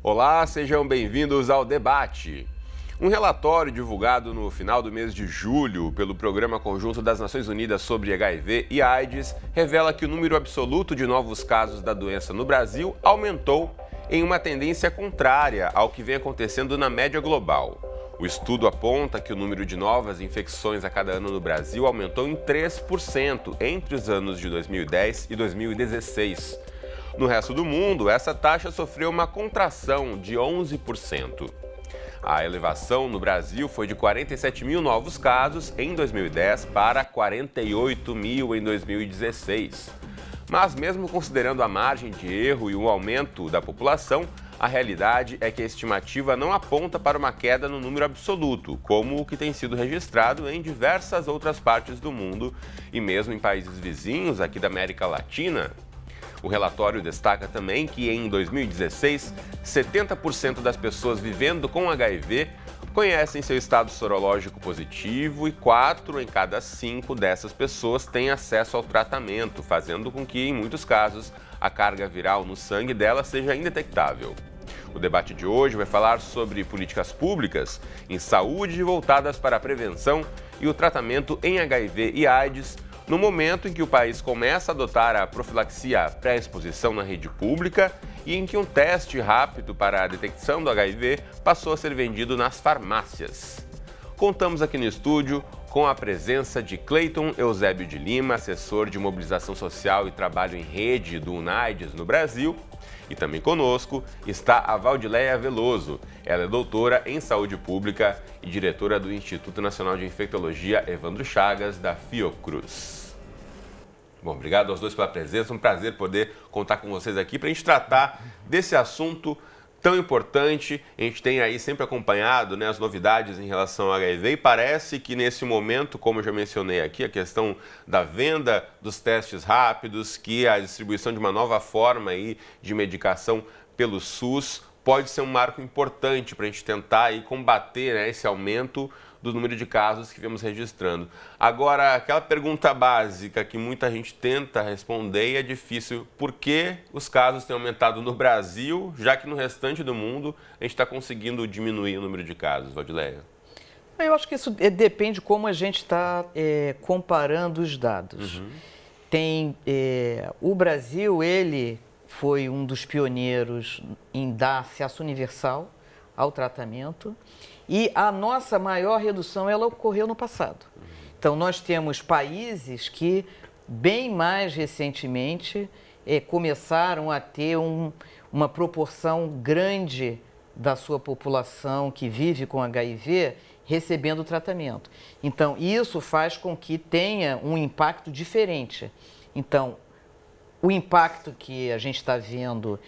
Olá, sejam bem-vindos ao debate. Um relatório divulgado no final do mês de julho pelo Programa Conjunto das Nações Unidas sobre HIV e AIDS revela que o número absoluto de novos casos da doença no Brasil aumentou em uma tendência contrária ao que vem acontecendo na média global. O estudo aponta que o número de novas infecções a cada ano no Brasil aumentou em 3% entre os anos de 2010 e 2016. No resto do mundo, essa taxa sofreu uma contração de 11%. A elevação no Brasil foi de 47 mil novos casos em 2010 para 48 mil em 2016. Mas mesmo considerando a margem de erro e o aumento da população, a realidade é que a estimativa não aponta para uma queda no número absoluto, como o que tem sido registrado em diversas outras partes do mundo e mesmo em países vizinhos aqui da América Latina. O relatório destaca também que em 2016, 70% das pessoas vivendo com HIV conhecem seu estado sorológico positivo e 4 em cada 5 dessas pessoas têm acesso ao tratamento, fazendo com que, em muitos casos, a carga viral no sangue dela seja indetectável. O debate de hoje vai falar sobre políticas públicas em saúde voltadas para a prevenção e o tratamento em HIV e AIDS, no momento em que o país começa a adotar a profilaxia pré-exposição na rede pública e em que um teste rápido para a detecção do HIV passou a ser vendido nas farmácias. Contamos aqui no estúdio com a presença de Cleiton Eusébio de Lima, assessor de mobilização social e trabalho em rede do UNAIDS no Brasil. E também conosco está a Valdileia Veloso. Ela é doutora em saúde pública e diretora do Instituto Nacional de Infectologia Evandro Chagas, da Fiocruz. Bom, obrigado aos dois pela presença, um prazer poder contar com vocês aqui para a gente tratar desse assunto tão importante. A gente tem aí sempre acompanhado, né, as novidades em relação ao HIV e parece que nesse momento, como eu já mencionei aqui, a questão da venda dos testes rápidos, que a distribuição de uma nova forma aí de medicação pelo SUS pode ser um marco importante para a gente tentar aí combater, né, esse aumento do número de casos que vemos registrando. Agora, aquela pergunta básica que muita gente tenta responder e é difícil: por que os casos têm aumentado no Brasil, já que no restante do mundo a gente está conseguindo diminuir o número de casos, Valdileia? Eu acho que isso depende de como a gente está comparando os dados. O Brasil, ele foi um dos pioneiros em dar acesso universal ao tratamento. E a nossa maior redução, ela ocorreu no passado. Então, nós temos países que, bem mais recentemente, começaram a ter uma proporção grande da sua população que vive com HIV recebendo tratamento. Então, isso faz com que tenha um impacto diferente. Então, o impacto que a gente está vendo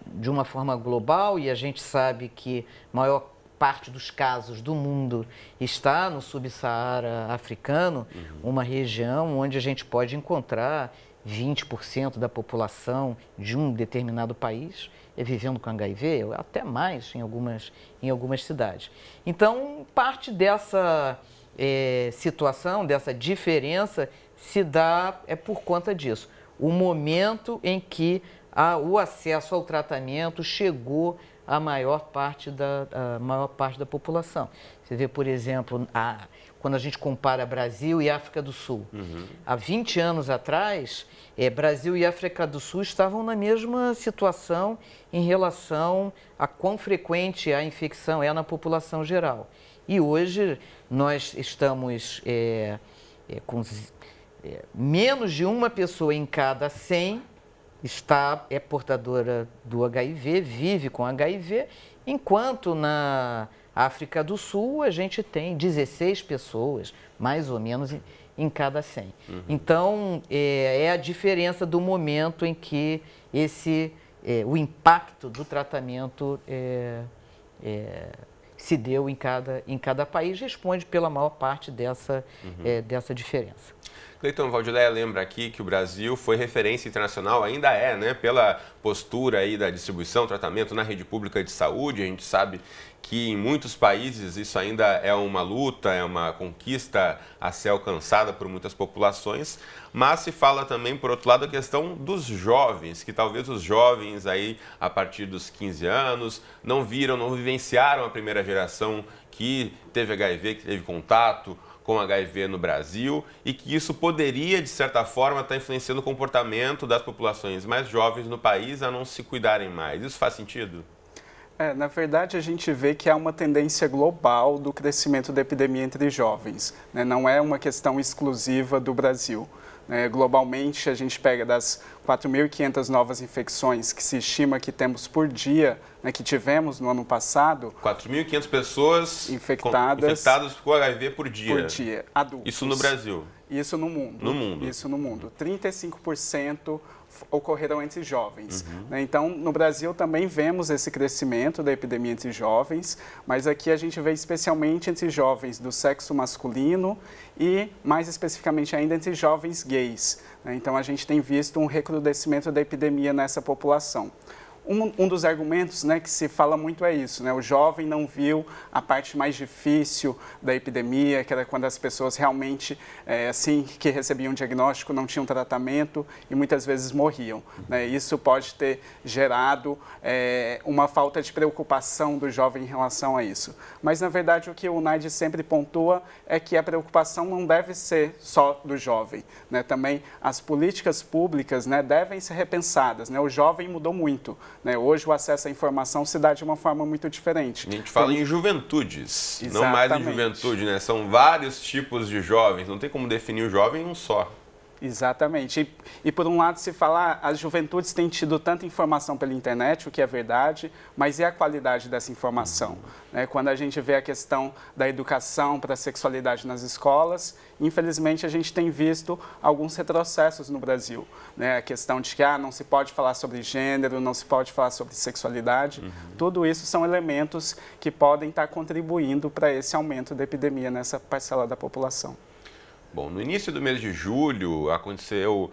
de uma forma global, e a gente sabe que a maior parte dos casos do mundo está no Subsaara africano, uma região onde a gente pode encontrar 20% da população de um determinado país vivendo com HIV, até mais em algumas cidades. Então, parte dessa situação, dessa diferença, se dá por conta disso. O momento em que o acesso ao tratamento chegou à maior parte da população. Você vê, por exemplo, quando a gente compara Brasil e África do Sul. Há 20 anos atrás, Brasil e África do Sul estavam na mesma situação em relação a quão frequente a infecção é na população geral. E hoje nós estamos com menos de uma pessoa em cada 100 é portadora do HIV, vive com HIV, enquanto na África do Sul a gente tem 16 pessoas, mais ou menos, em cada 100. Então, é a diferença do momento em que o impacto do tratamento se deu em cada país, responde pela maior parte dessa diferença. Cleiton Valdileia lembra aqui que o Brasil foi referência internacional, ainda é, né, pela postura aí da distribuição, tratamento na rede pública de saúde. A gente sabe que em muitos países isso ainda é uma luta, é uma conquista a ser alcançada por muitas populações, mas se fala também, por outro lado, a questão dos jovens, que talvez os jovens aí, a partir dos 15 anos, não vivenciaram a primeira geração que teve HIV, que teve contato com HIV no Brasil, e que isso poderia, de certa forma, estar influenciando o comportamento das populações mais jovens no país a não se cuidarem mais. Isso faz sentido? Na verdade, a gente vê que há uma tendência global do crescimento da epidemia entre jovens, né? Não é uma questão exclusiva do Brasil. Globalmente, a gente pega das 4.500 novas infecções que se estima que temos por dia, né, que tivemos no ano passado. 4.500 pessoas infectadas com HIV por dia. Por dia, adultos. Isso no Brasil? Isso no mundo. No mundo. Isso no mundo. 35% ocorreram entre jovens. Então, no Brasil também vemos esse crescimento da epidemia entre jovens, mas aqui a gente vê especialmente entre jovens do sexo masculino e, mais especificamente ainda, entre jovens gays. Então, a gente tem visto um recrudescimento da epidemia nessa população. Um dos argumentos, né, que se fala muito é isso, né? O jovem não viu a parte mais difícil da epidemia, que era quando as pessoas realmente, assim que recebiam um diagnóstico, não tinham tratamento e muitas vezes morriam, né? Isso pode ter gerado uma falta de preocupação do jovem em relação a isso. Mas, na verdade, o que o NIDE sempre pontua é que a preocupação não deve ser só do jovem, né? Também as políticas públicas, né, devem ser repensadas, né? O jovem mudou muito. Hoje o acesso à informação se dá de uma forma muito diferente. A gente fala em juventudes, não mais em juventude, né? São vários tipos de jovens, não tem como definir o jovem em um só. Exatamente. E por um lado se fala, as juventudes têm tido tanta informação pela internet, o que é verdade, mas e a qualidade dessa informação? Quando a gente vê a questão da educação para a sexualidade nas escolas, infelizmente a gente tem visto alguns retrocessos no Brasil. A questão de que não se pode falar sobre gênero, não se pode falar sobre sexualidade, tudo isso são elementos que podem estar contribuindo para esse aumento da epidemia nessa parcela da população. Bom, no início do mês de julho aconteceu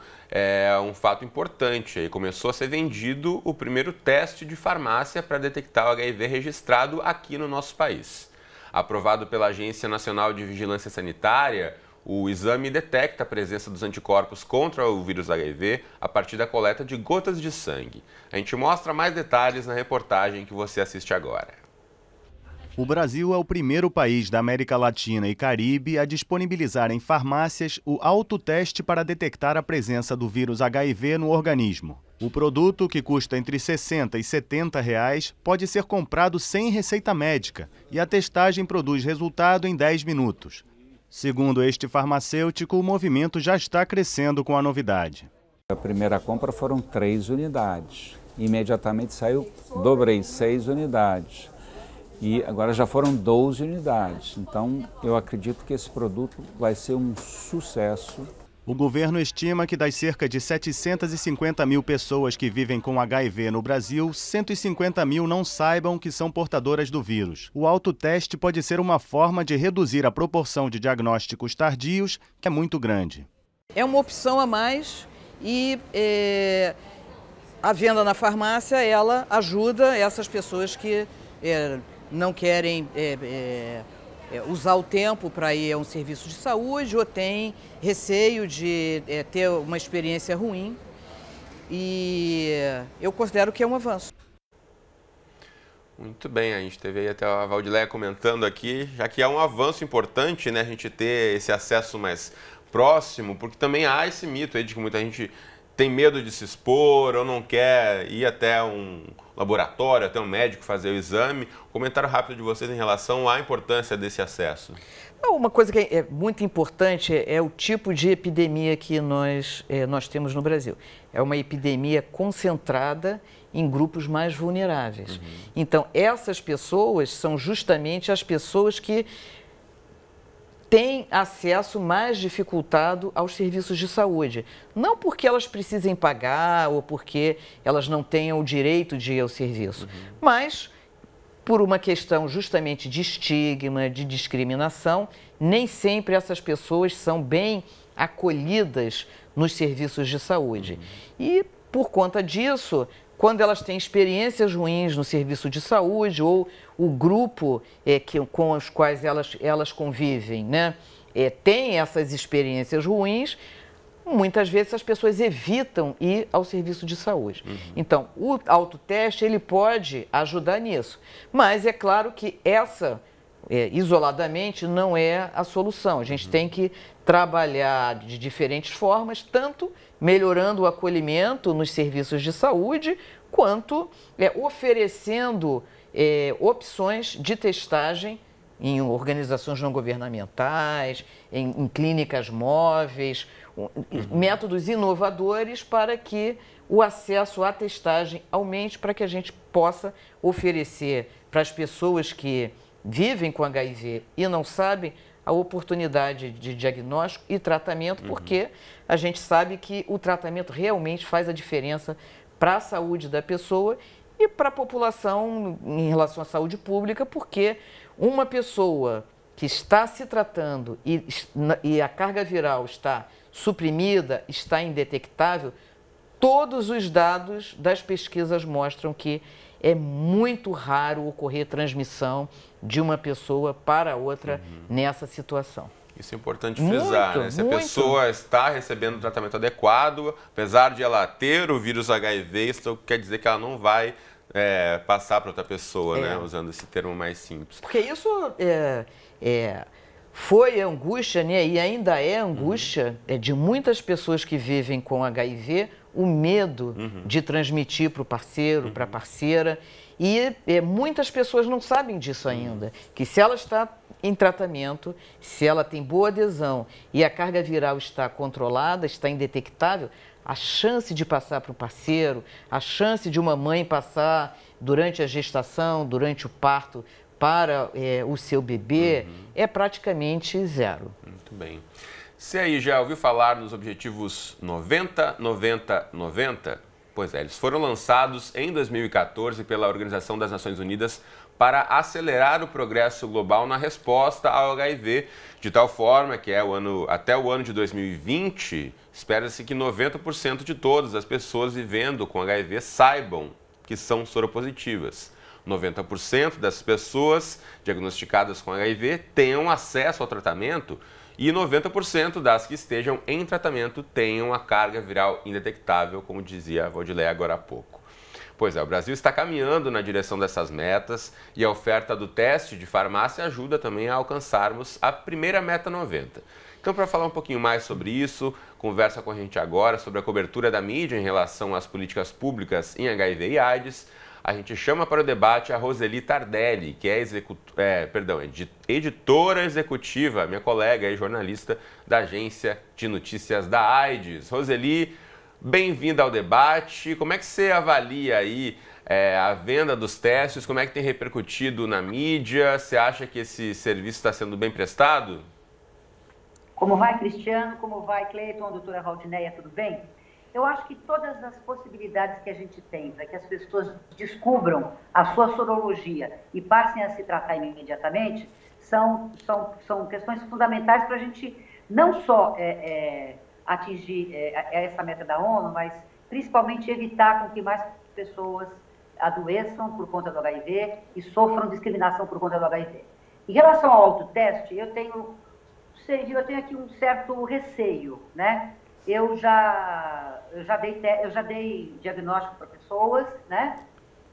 um fato importante. Começou a ser vendido o primeiro teste de farmácia para detectar o HIV registrado aqui no nosso país. Aprovado pela Agência Nacional de Vigilância Sanitária, o exame detecta a presença dos anticorpos contra o vírus HIV a partir da coleta de gotas de sangue. A gente mostra mais detalhes na reportagem que você assiste agora. O Brasil é o primeiro país da América Latina e Caribe a disponibilizar em farmácias o autoteste para detectar a presença do vírus HIV no organismo. O produto, que custa entre R$ 60 e R$ 70, pode ser comprado sem receita médica e a testagem produz resultado em 10 minutos. Segundo este farmacêutico, o movimento já está crescendo com a novidade. A primeira compra foram 3 unidades. Imediatamente saiu, dobrei 6 unidades. E agora já foram 12 unidades. Então, eu acredito que esse produto vai ser um sucesso. O governo estima que das cerca de 750 mil pessoas que vivem com HIV no Brasil, 150 mil não saibam que são portadoras do vírus. O autoteste pode ser uma forma de reduzir a proporção de diagnósticos tardios, que é muito grande. É uma opção a mais e a venda na farmácia, ela ajuda essas pessoas que não querem usar o tempo para ir a um serviço de saúde ou têm receio de ter uma experiência ruim, e eu considero que é um avanço. Muito bem, a gente teve aí até a Valdileia comentando aqui, já que é um avanço importante, né, a gente ter esse acesso mais próximo, porque também há esse mito aí de que muita gente tem medo de se expor ou não quer ir até um laboratório, até um médico fazer o exame. Comentário rápido de vocês em relação à importância desse acesso. Uma coisa que é muito importante é o tipo de epidemia que nós temos no Brasil. É uma epidemia concentrada em grupos mais vulneráveis. Então, essas pessoas são justamente as pessoas que têm acesso mais dificultado aos serviços de saúde. Não porque elas precisem pagar ou porque elas não tenham o direito de ir ao serviço, mas por uma questão justamente de estigma, de discriminação, nem sempre essas pessoas são bem acolhidas nos serviços de saúde. E, por conta disso, quando elas têm experiências ruins no serviço de saúde ou o grupo com os quais elas convivem, né, tem essas experiências ruins, muitas vezes as pessoas evitam ir ao serviço de saúde. Então, o autoteste, ele pode ajudar nisso. Mas é claro que isoladamente, não é a solução. A gente tem que trabalhar de diferentes formas, tanto melhorando o acolhimento nos serviços de saúde, quanto oferecendo opções de testagem em organizações não governamentais, em clínicas móveis, métodos inovadores para que o acesso à testagem aumente, para que a gente possa oferecer para as pessoas que vivem com HIV e não sabem a oportunidade de diagnóstico e tratamento, porque a gente sabe que o tratamento realmente faz a diferença para a saúde da pessoa e para a população em relação à saúde pública, porque uma pessoa que está se tratando e a carga viral está suprimida, está indetectável, todos os dados das pesquisas mostram que é muito raro ocorrer transmissão de uma pessoa para outra nessa situação. Isso é importante frisar, né? Se a pessoa está recebendo o tratamento adequado, apesar de ela ter o vírus HIV, isso quer dizer que ela não vai passar para outra pessoa, né? Usando esse termo mais simples. Porque isso foi angústia, né? E ainda é angústia de muitas pessoas que vivem com HIV, o medo de transmitir para o parceiro, para a parceira. E muitas pessoas não sabem disso ainda, que se ela está em tratamento, se ela tem boa adesão e a carga viral está controlada, está indetectável, a chance de passar para o parceiro, a chance de uma mãe passar durante a gestação, durante o parto, para o seu bebê, é praticamente zero. Muito bem. Você aí já ouviu falar nos objetivos 90, 90, 90? Pois é, eles foram lançados em 2014 pela Organização das Nações Unidas para acelerar o progresso global na resposta ao HIV, de tal forma que até o ano de 2020, espera-se que 90% de todas as pessoas vivendo com HIV saibam que são soropositivas. 90% das pessoas diagnosticadas com HIV tenham acesso ao tratamento e 90% das que estejam em tratamento tenham a carga viral indetectável, como dizia a Valdileia agora há pouco. Pois é, o Brasil está caminhando na direção dessas metas e a oferta do teste de farmácia ajuda também a alcançarmos a primeira meta 90. Então, para falar um pouquinho mais sobre isso, conversa com a gente agora sobre a cobertura da mídia em relação às políticas públicas em HIV e AIDS. A gente chama para o debate a Roseli Tardelli, que é editora executiva, minha colega e jornalista da Agência de Notícias da AIDS. Roseli, bem-vinda ao debate. Como é que você avalia aí a venda dos testes? Como é que tem repercutido na mídia? Você acha que esse serviço está sendo bem prestado? Como vai, Cristiano? Como vai, Cleiton? Doutora Valdileia, tudo bem? Eu acho que todas as possibilidades que a gente tem para que as pessoas descubram a sua sorologia e passem a se tratar imediatamente são questões fundamentais para a gente não só atingir essa meta da ONU, mas principalmente evitar com que mais pessoas adoeçam por conta do HIV e sofram discriminação por conta do HIV. Em relação ao autoteste, eu tenho aqui um certo receio, né? Eu já dei diagnóstico para pessoas, né?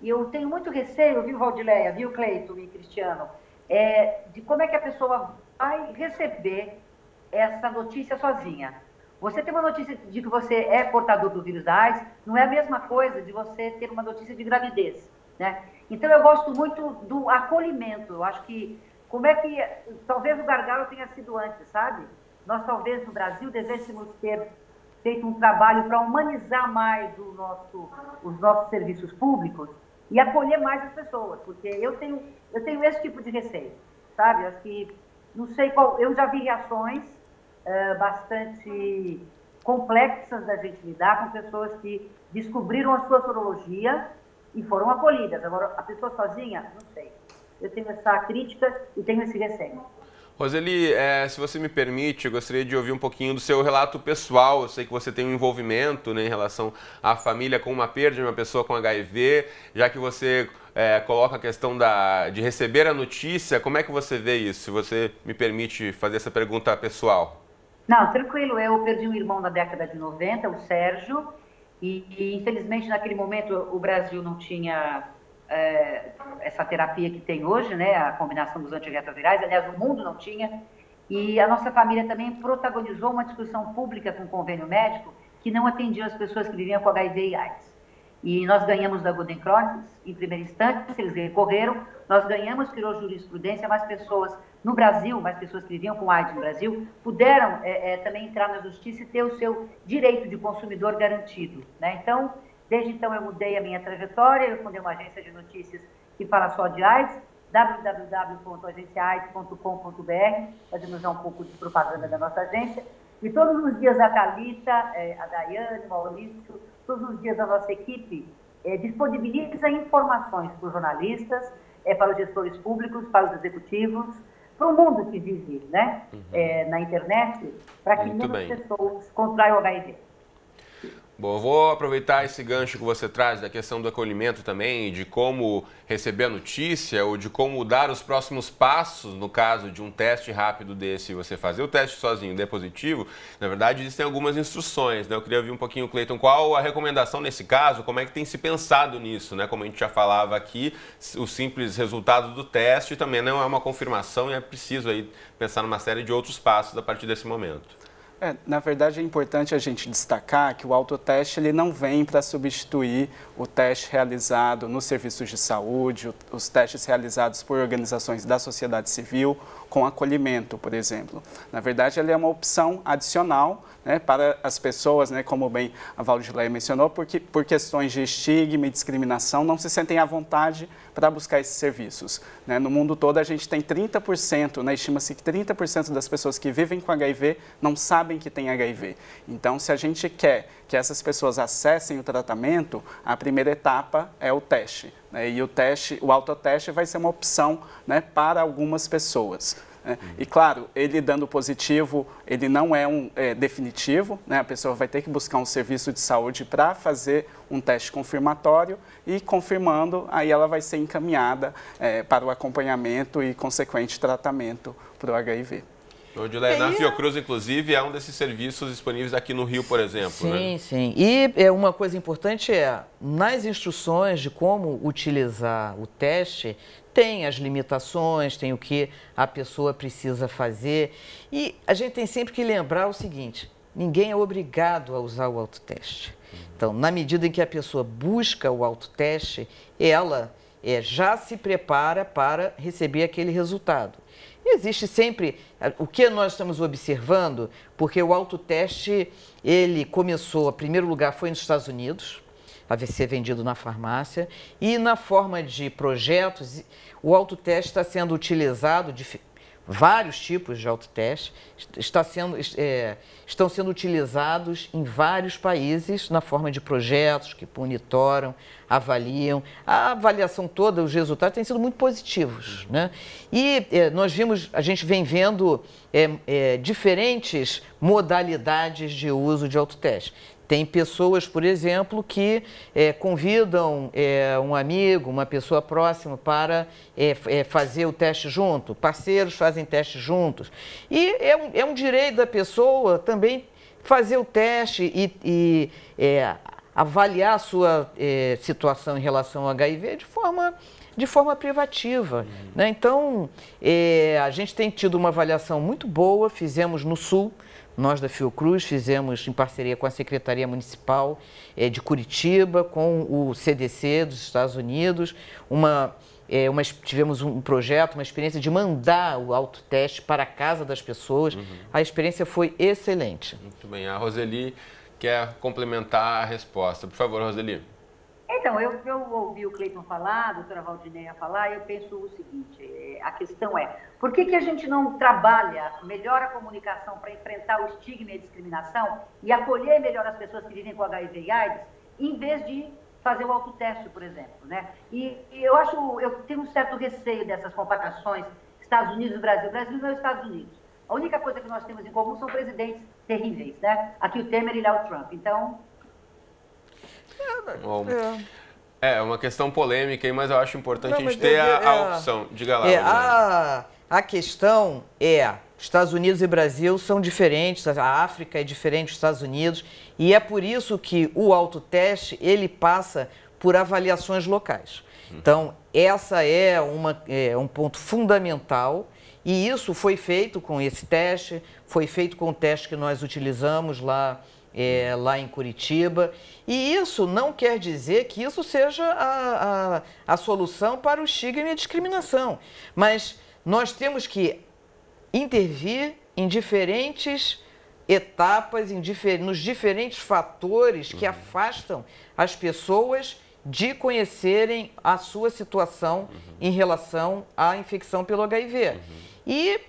E eu tenho muito receio, viu, Valdileia, viu, Cleiton e Cristiano, de como é que a pessoa vai receber essa notícia sozinha. Você ter uma notícia de que você é portador do vírus da AIDS não é a mesma coisa de você ter uma notícia de gravidez, né? Então, eu gosto muito do acolhimento. Eu acho que, talvez o gargalo tenha sido antes, sabe? Nós, talvez, no Brasil, devêssemos ter feito um trabalho para humanizar mais os nossos serviços públicos e acolher mais as pessoas, porque eu tenho esse tipo de receio, sabe? Acho que, não sei qual, eu já vi reações bastante complexas da gente lidar com pessoas que descobriram a sua sorologia e foram acolhidas. Agora, a pessoa sozinha, não sei. eu tenho essa crítica e tenho esse receio. Roseli, se você me permite, eu gostaria de ouvir um pouquinho do seu relato pessoal. Eu sei que você tem um envolvimento, né, em relação à família com uma perda de uma pessoa com HIV, já que você coloca a questão de receber a notícia. Como é que você vê isso? Se você me permite fazer essa pergunta pessoal. Não, tranquilo. Eu perdi um irmão na década de 90, o Sérgio, e infelizmente naquele momento o Brasil não tinha essa terapia que tem hoje, né, a combinação dos antirretrovirais. Aliás, o mundo não tinha. E a nossa família também protagonizou uma discussão pública com o convênio médico que não atendia as pessoas que viviam com HIV e AIDS. E nós ganhamos da Guldenkreuz, em primeira instância, eles recorreram, nós ganhamos, criou jurisprudência, mais pessoas no Brasil, mais pessoas que viviam com AIDS no Brasil, puderam também entrar na justiça e ter o seu direito de consumidor garantido, né? Então, desde então eu mudei a minha trajetória, eu fundei uma agência de notícias que fala só de AIDS, www.agenciaaids.com.br, fazemos já um pouco de propaganda da nossa agência, e todos os dias a Thalita, a Daiane, o Maurício, todos os dias a nossa equipe disponibiliza informações para os jornalistas, para os gestores públicos, para os executivos, para o mundo que vive, né, na internet, para que menos pessoas contraiam o HIV. Bom, eu vou aproveitar esse gancho que você traz da questão do acolhimento também, de como receber a notícia ou de como dar os próximos passos no caso de um teste rápido desse. Você fazer o teste sozinho, der positivo, na verdade existem algumas instruções, né? Eu queria ouvir um pouquinho, Cleiton, qual a recomendação nesse caso, como é que tem se pensado nisso, né? Como a gente já falava aqui, o simples resultado do teste também não é uma confirmação e é preciso aí pensar numa série de outros passos a partir desse momento. Na verdade, é importante a gente destacar que o autoteste ele não vem para substituir o teste realizado nos serviços de saúde, os testes realizados por organizações da sociedade civil, com acolhimento, por exemplo. Na verdade, ele é uma opção adicional, né, para as pessoas, né, como bem a Valdileia mencionou, porque por questões de estigma e discriminação não se sentem à vontade para buscar esses serviços, né? No mundo todo a gente tem 30%, né, estima-se que 30% das pessoas que vivem com HIV não sabem que tem HIV. Então, se a gente quer que essas pessoas acessem o tratamento, a primeira etapa é o teste, né? E o autoteste vai ser uma opção, né, para algumas pessoas. E claro, ele dando positivo, ele não é definitivo, né? A pessoa vai ter que buscar um serviço de saúde para fazer um teste confirmatório e confirmando, aí ela vai ser encaminhada para o acompanhamento e consequente tratamento para o HIV. Na Fiocruz, inclusive, é um desses serviços disponíveis aqui no Rio, por exemplo. Sim, né? sim. E uma coisa importante nas instruções de como utilizar o teste, tem as limitações, tem o que a pessoa precisa fazer. E a gente tem sempre que lembrar o seguinte, ninguém é obrigado a usar o autoteste. Então, na medida em que a pessoa busca o autoteste, ela já se prepara para receber aquele resultado. Existe sempre, o que nós estamos observando, porque o autoteste, ele começou, em primeiro lugar, foi nos Estados Unidos, a ser vendido na farmácia, e na forma de projetos, o autoteste está sendo utilizado, vários tipos de autoteste estão sendo utilizados em vários países na forma de projetos que monitoram, avaliam. A avaliação toda, os resultados têm sido muito positivos, né? E a gente vem vendo diferentes modalidades de uso de autoteste. Tem pessoas, por exemplo, que convidam um amigo, uma pessoa próxima para fazer o teste junto. Parceiros fazem teste juntos. E é um direito da pessoa também fazer o teste e avaliar a sua situação em relação ao HIV de forma privativa, né? Então, a gente tem tido uma avaliação muito boa, fizemos no Sul. Nós da Fiocruz fizemos em parceria com a Secretaria Municipal de Curitiba, com o CDC dos Estados Unidos, tivemos um projeto, uma experiência de mandar o autoteste para a casa das pessoas. A experiência foi excelente. Muito bem. A Roseli quer complementar a resposta. Por favor, Roseli. Então, eu ouvi o Cleiton falar, a doutora Valdileia falar, e eu penso o seguinte, a questão é, por que a gente não trabalha melhor a comunicação para enfrentar o estigma e a discriminação e acolher melhor as pessoas que vivem com HIV e AIDS, em vez de fazer o autoteste, por exemplo, né? E eu tenho um certo receio dessas comparações Estados Unidos e Brasil. Brasil não é Estados Unidos. A única coisa que nós temos em comum são presidentes terríveis, né? Aqui o Temer e lá o Trump. Então... É uma questão polêmica, mas eu acho importante a gente ter a opção. Diga lá. A questão Estados Unidos e Brasil são diferentes, a África é diferente dos Estados Unidos, e é por isso que o autoteste, ele passa por avaliações locais. Então, essa é um ponto fundamental, e isso foi feito com esse teste, foi feito com o teste que nós utilizamos lá em Curitiba, e isso não quer dizer que isso seja a solução para o estigma e a discriminação, mas nós temos que intervir em diferentes etapas, nos diferentes fatores que afastam as pessoas de conhecerem a sua situação em relação à infecção pelo HIV. E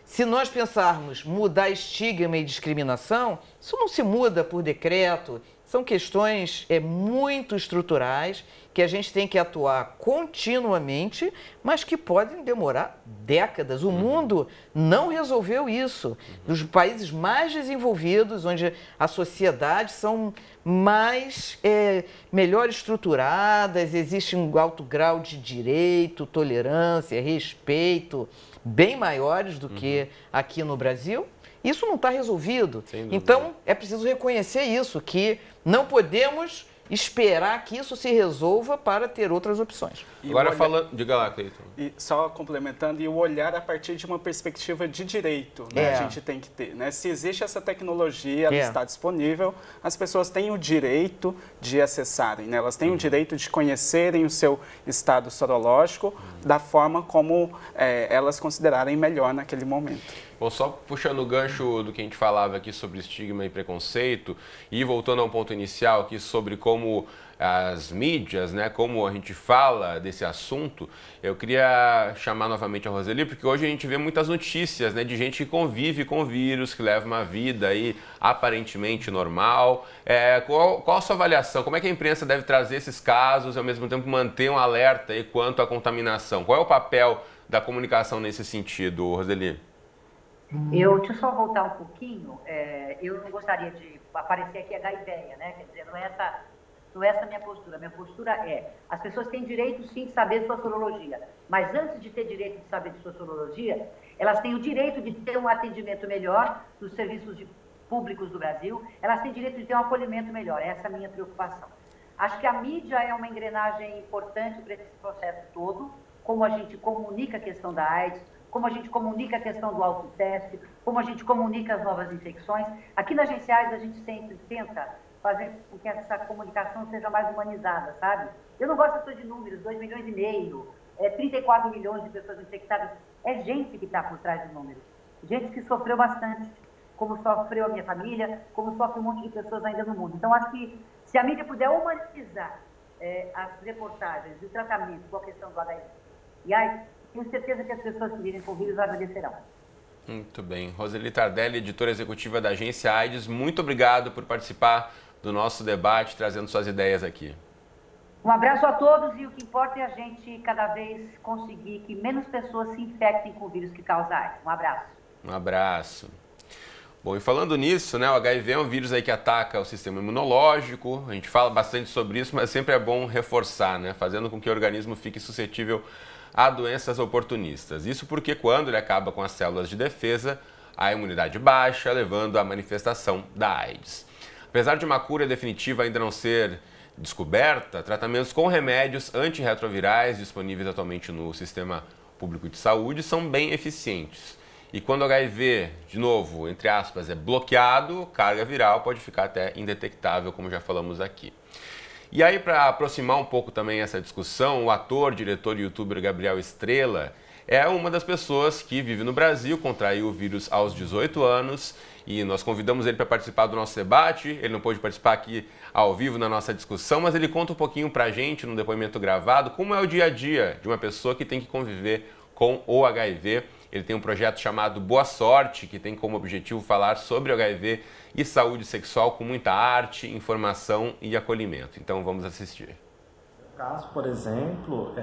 se nós pensarmos mudar estigma e discriminação, isso não se muda por decreto, são questões muito estruturais que a gente tem que atuar continuamente, mas que podem demorar décadas. O mundo não resolveu isso. Nos países mais desenvolvidos, onde as sociedades são melhor estruturadas, existe um alto grau de direito, tolerância, respeito, bem maiores do que aqui no Brasil, isso não está resolvido. Então, é preciso reconhecer isso, que não podemos esperar que isso se resolva para ter outras opções. Agora falando... Diga lá, Cleiton. E só complementando, e o olhar a partir de uma perspectiva de direito, né? A gente tem que ter, né? Se existe essa tecnologia, ela está disponível, as pessoas têm o direito de acessarem, né? Elas têm o direito de conhecerem o seu estado sorológico da forma como elas considerarem melhor naquele momento. Bom, só puxando o gancho do que a gente falava aqui sobre estigma e preconceito e voltando a um ponto inicial aqui sobre como as mídias, né, como a gente fala desse assunto, eu queria chamar novamente a Roseli, porque hoje a gente vê muitas notícias, né, de gente que convive com o vírus, que leva uma vida aí aparentemente normal. Qual a sua avaliação? Como é que a imprensa deve trazer esses casos e ao mesmo tempo manter um alerta aí quanto à contaminação? Qual é o papel da comunicação nesse sentido, Roseli? Deixa eu só voltar um pouquinho. Eu não gostaria de aparecer aqui a gaiveia, né? Quer dizer, não é essa a minha postura. Minha postura as pessoas têm direito, sim, de saber sua sorologia. Mas antes de ter direito de saber de sua sorologia, elas têm o direito de ter um atendimento melhor nos serviços públicos do Brasil. Elas têm direito de ter um acolhimento melhor. Essa é a minha preocupação. Acho que a mídia é uma engrenagem importante para esse processo todo. Como a gente comunica a questão da AIDS, como a gente comunica a questão do autoteste, como a gente comunica as novas infecções. Aqui na Agência AIDS, a gente sempre tenta fazer com que essa comunicação seja mais humanizada, sabe? Eu não gosto só de números, 2,5 milhões, 34 milhões de pessoas infectadas. É gente que está por trás dos números. Gente que sofreu bastante, como sofreu a minha família, como sofre um monte de pessoas ainda no mundo. Então, acho que se a mídia puder humanizar as reportagens e o tratamento com a questão do HIV e AIDS, tenho certeza que as pessoas que vivem com o vírus agradecerão. Muito bem. Roseli Tardelli, editora executiva da Agência AIDS, muito obrigado por participar do nosso debate, trazendo suas ideias aqui. Um abraço a todos e o que importa é a gente cada vez conseguir que menos pessoas se infectem com o vírus que causa AIDS. Um abraço. Um abraço. Bom, e falando nisso, né, o HIV é um vírus aí que ataca o sistema imunológico, a gente fala bastante sobre isso, mas sempre é bom reforçar, né, fazendo com que o organismo fique suscetível a doenças oportunistas. Isso porque quando ele acaba com as células de defesa, a imunidade baixa, levando à manifestação da AIDS. Apesar de uma cura definitiva ainda não ser descoberta, tratamentos com remédios antirretrovirais disponíveis atualmente no sistema público de saúde são bem eficientes. E quando o HIV, de novo, entre aspas, é bloqueado, carga viral pode ficar até indetectável, como já falamos aqui. E aí, para aproximar um pouco também essa discussão, o ator, diretor e youtuber Gabriel Estrela é uma das pessoas que vive no Brasil, contraiu o vírus aos 18 anos e nós convidamos ele para participar do nosso debate. Ele não pôde participar aqui ao vivo na nossa discussão, mas ele conta um pouquinho para a gente, num depoimento gravado, como é o dia a dia de uma pessoa que tem que conviver com o HIV. Ele tem um projeto chamado Boa Sorte, que tem como objetivo falar sobre o HIV e saúde sexual com muita arte, informação e acolhimento. Então vamos assistir. caso, por exemplo,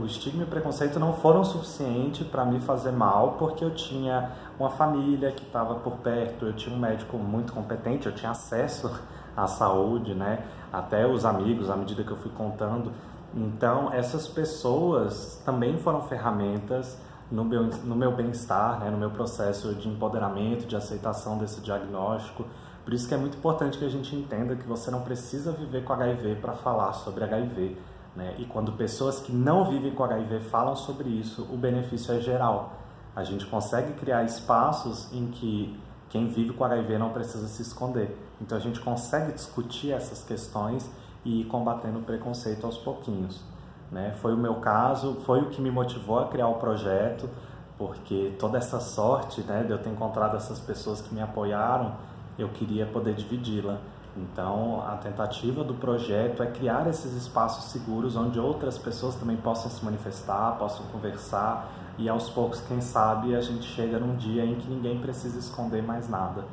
o estigma e o preconceito não foram suficientes para me fazer mal, porque eu tinha uma família que estava por perto, eu tinha um médico muito competente, eu tinha acesso à saúde, né? Até os amigos, à medida que eu fui contando. Então, essas pessoas também foram ferramentas no meu bem-estar, né? No meu processo de empoderamento, de aceitação desse diagnóstico. Por isso que é muito importante que a gente entenda que você não precisa viver com HIV para falar sobre HIV, né? E quando pessoas que não vivem com HIV falam sobre isso, o benefício é geral. A gente consegue criar espaços em que quem vive com HIV não precisa se esconder. Então a gente consegue discutir essas questões e ir combatendo o preconceito aos pouquinhos, né? Foi o meu caso, foi o que me motivou a criar o projeto, porque toda essa sorte, né, de eu ter encontrado essas pessoas que me apoiaram, eu queria poder dividi-la. Então, a tentativa do projeto é criar esses espaços seguros onde outras pessoas também possam se manifestar, possam conversar e aos poucos, quem sabe, a gente chega num dia em que ninguém precisa esconder mais nada.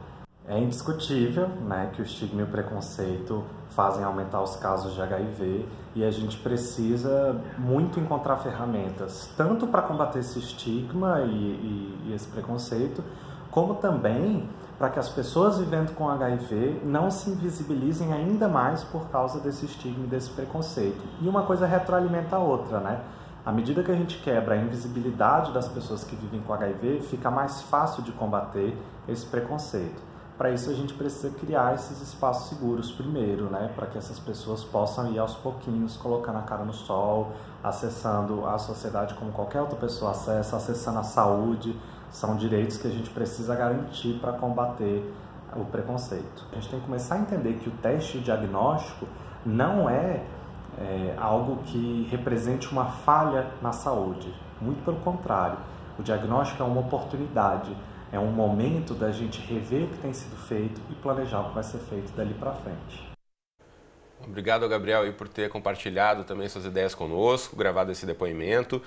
É indiscutível, né, que o estigma e o preconceito fazem aumentar os casos de HIV e a gente precisa muito encontrar ferramentas, tanto para combater esse estigma e esse preconceito, como também para que as pessoas vivendo com HIV não se invisibilizem ainda mais por causa desse estigma e desse preconceito. E uma coisa retroalimenta a outra, né? À medida que a gente quebra a invisibilidade das pessoas que vivem com HIV, fica mais fácil de combater esse preconceito. Para isso a gente precisa criar esses espaços seguros primeiro, né? Para que essas pessoas possam ir aos pouquinhos, colocando a cara no sol, acessando a sociedade como qualquer outra pessoa acessa, acessando a saúde. São direitos que a gente precisa garantir para combater o preconceito. A gente tem que começar a entender que o teste diagnóstico não é algo que represente uma falha na saúde. Muito pelo contrário, o diagnóstico é uma oportunidade, é um momento da gente rever o que tem sido feito e planejar o que vai ser feito dali para frente. Obrigado, Gabriel, aí, por ter compartilhado também suas ideias conosco, gravado esse depoimento.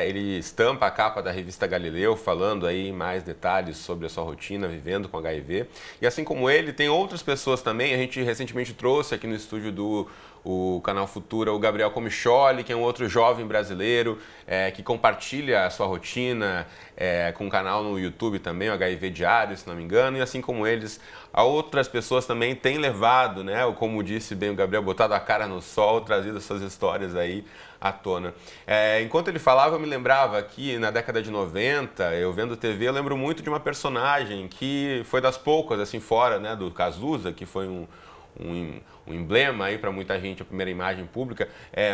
Ele estampa a capa da revista Galileu, falando aí mais detalhes sobre a sua rotina vivendo com HIV. E assim como ele, tem outras pessoas também. A gente recentemente trouxe aqui no estúdio do Canal Futura o Gabriel Comicholi, que é um outro jovem brasileiro que compartilha a sua rotina com um canal no YouTube também, o HIV Diário, se não me engano. E assim como eles, outras pessoas também têm levado, né, como disse bem o Gabriel, botado a cara no sol, trazido suas histórias aí à tona. Enquanto ele falava, eu me lembrava que na década de 90, eu vendo TV, eu lembro muito de uma personagem que foi das poucas, assim, fora, né, do Cazuza, que foi um emblema aí para muita gente, a primeira imagem pública.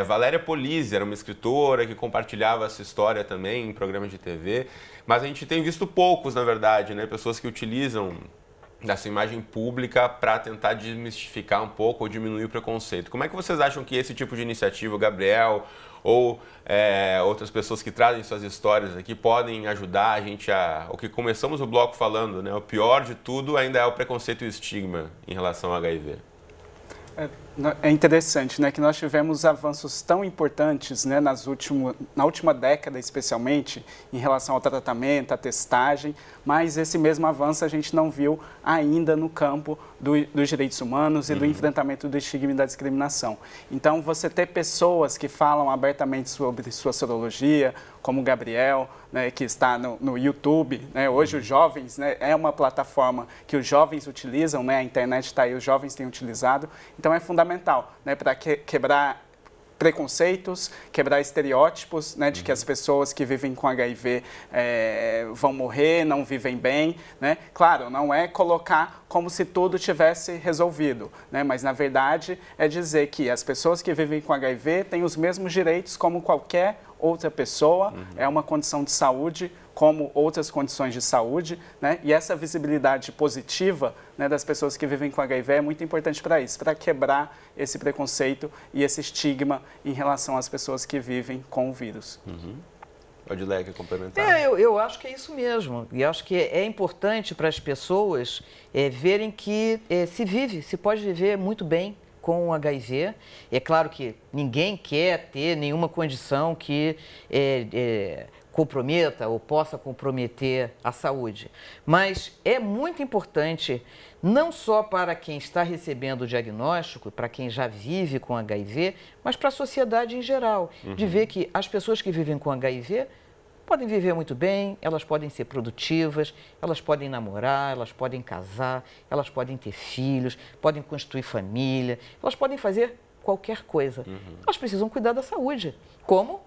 Valéria Polizzi era uma escritora que compartilhava essa história também em programas de TV, mas a gente tem visto poucos, na verdade, né, pessoas que utilizam dessa imagem pública para tentar desmistificar um pouco ou diminuir o preconceito. Como é que vocês acham que esse tipo de iniciativa, o Gabriel ou outras pessoas que trazem suas histórias aqui, podem ajudar a gente o que começamos o bloco falando, né? O pior de tudo ainda é o preconceito e o estigma em relação ao HIV. É interessante, né, que nós tivemos avanços tão importantes, né, na última década, especialmente, em relação ao tratamento, à testagem, mas esse mesmo avanço a gente não viu ainda no campo dos direitos humanos e do enfrentamento do estigma e da discriminação. Então, você ter pessoas que falam abertamente sobre sua sorologia, como o Gabriel, né, que está no YouTube, né, hoje os jovens, né, é uma plataforma que os jovens utilizam, né, a internet está aí, os jovens têm utilizado, então é fundamental, né, para quebrar preconceitos, quebrar estereótipos, né, de que as pessoas que vivem com HIV vão morrer, não vivem bem, né? Claro, não é colocar como se tudo tivesse resolvido, né? Mas na verdade é dizer que as pessoas que vivem com HIV têm os mesmos direitos como qualquer outra pessoa, é uma condição de saúde como outras condições de saúde, né? E essa visibilidade positiva, né, das pessoas que vivem com HIV é muito importante para isso, para quebrar esse preconceito e esse estigma em relação às pessoas que vivem com o vírus. Odilé, quer complementar? Eu acho que é isso mesmo. E acho que é importante para as pessoas verem que se pode viver muito bem com o HIV. É claro que ninguém quer ter nenhuma condição que comprometa ou possa comprometer a saúde. Mas é muito importante, não só para quem está recebendo o diagnóstico, para quem já vive com HIV, mas para a sociedade em geral, de ver que as pessoas que vivem com HIV podem viver muito bem, elas podem ser produtivas, elas podem namorar, elas podem casar, elas podem ter filhos, podem constituir família, elas podem fazer qualquer coisa. Elas precisam cuidar da saúde, como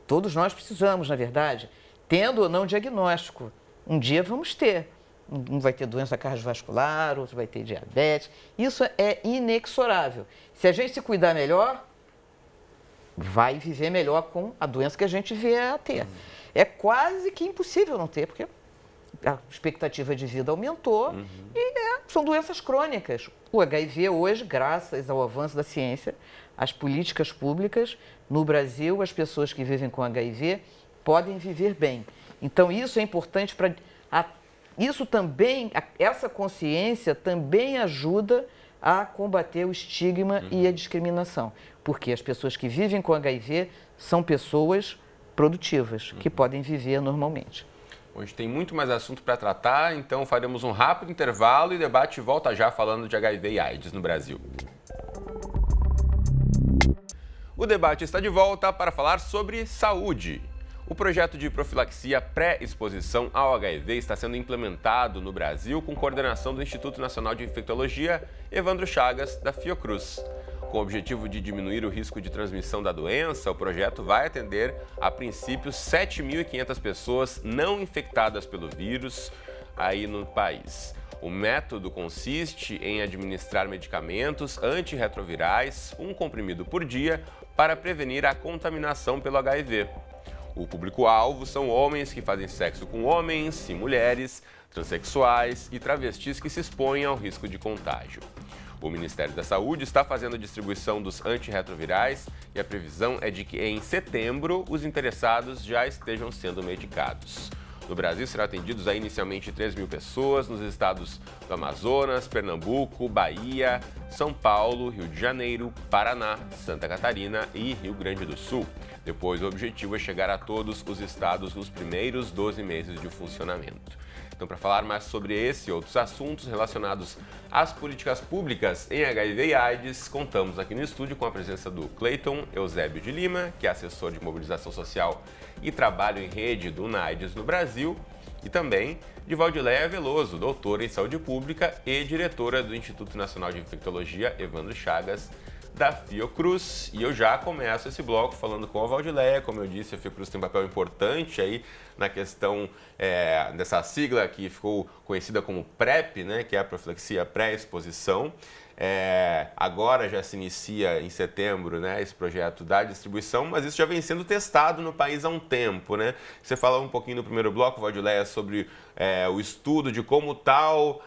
todos nós precisamos, na verdade, tendo ou não diagnóstico. Um dia vamos ter. Um vai ter doença cardiovascular, outro vai ter diabetes. Isso é inexorável. Se a gente se cuidar melhor, vai viver melhor com a doença que a gente vier a ter. É quase que impossível não ter, porque a expectativa de vida aumentou e são doenças crônicas. O HIV hoje, graças ao avanço da ciência, as políticas públicas, no Brasil, as pessoas que vivem com HIV podem viver bem. Então, isso é importante para... Isso também, essa consciência também ajuda a combater o estigma e a discriminação. Porque as pessoas que vivem com HIV são pessoas produtivas, que podem viver normalmente. Hoje tem muito mais assunto para tratar, então faremos um rápido intervalo e o debate volta já falando de HIV e AIDS no Brasil. O debate está de volta para falar sobre saúde. O projeto de profilaxia pré-exposição ao HIV está sendo implementado no Brasil com coordenação do Instituto Nacional de Infectologia Evandro Chagas, da Fiocruz. Com o objetivo de diminuir o risco de transmissão da doença, o projeto vai atender, a princípio, 7.500 pessoas não infectadas pelo vírus aí no país. O método consiste em administrar medicamentos antirretrovirais, um comprimido por dia, para prevenir a contaminação pelo HIV. O público-alvo são homens que fazem sexo com homens e mulheres, transexuais e travestis que se expõem ao risco de contágio. O Ministério da Saúde está fazendo a distribuição dos antirretrovirais e a previsão é de que em setembro os interessados já estejam sendo medicados. No Brasil serão atendidos inicialmente 3.000 pessoas nos estados do Amazonas, Pernambuco, Bahia, São Paulo, Rio de Janeiro, Paraná, Santa Catarina e Rio Grande do Sul. Depois o objetivo é chegar a todos os estados nos primeiros 12 meses de funcionamento. Então, para falar mais sobre esse e outros assuntos relacionados às políticas públicas em HIV e AIDS, contamos aqui no estúdio com a presença do Cleiton Eusébio de Lima, que é assessor de mobilização social e trabalho em rede do UNAIDS no Brasil, e também de Valdileia Veloso, doutora em saúde pública e diretora do Instituto Nacional de Infectologia Evandro Chagas, da Fiocruz. E eu já começo esse bloco falando com a Valdileia. Como eu disse, a Fiocruz tem um papel importante aí na questão dessa sigla que ficou conhecida como PrEP, né, que é a profilaxia pré-exposição. Agora já se inicia em setembro, né, esse projeto da distribuição, mas isso já vem sendo testado no país há um tempo, né? Você falou um pouquinho no primeiro bloco, Valdileia, sobre o estudo de como tal